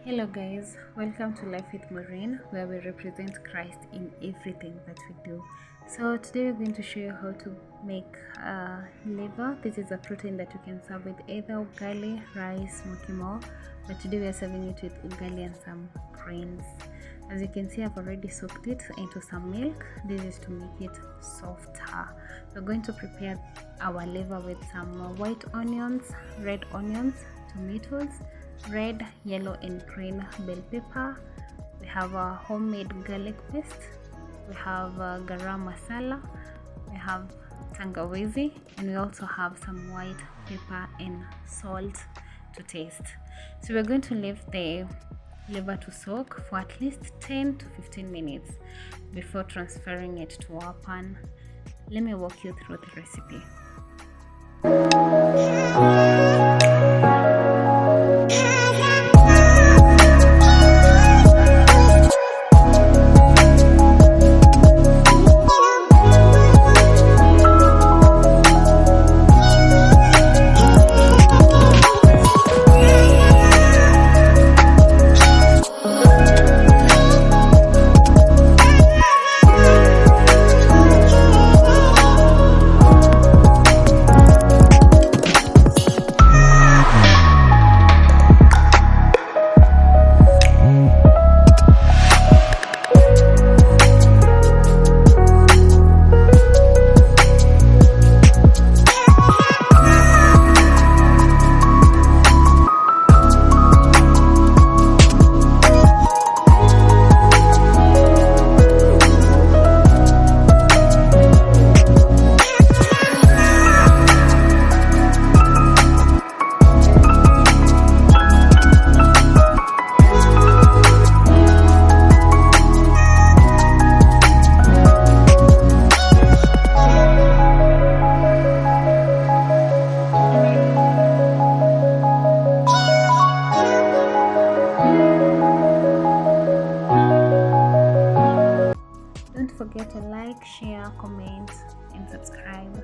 Hello guys, welcome to Life with Moureen, where we represent Christ in everything that we do. So today we're going to show you how to make liver. This is a protein that you can serve with either ugali, rice, mokimo, but today we are serving it with ugali and some grains. As you can see, I've already soaked it into some milk. This is to make it softer. We're going to prepare our liver with some white onions, red onions, tomatoes, red, yellow and green bell pepper. We have a homemade garlic paste. We have garam masala. We have tangawizi, and we also have some white pepper and salt to taste. So we're going to leave the liver to soak for at least 10 to 15 minutes before transferring it to our pan. Let me walk you through the recipe. Don't forget to like, share, comment, and subscribe.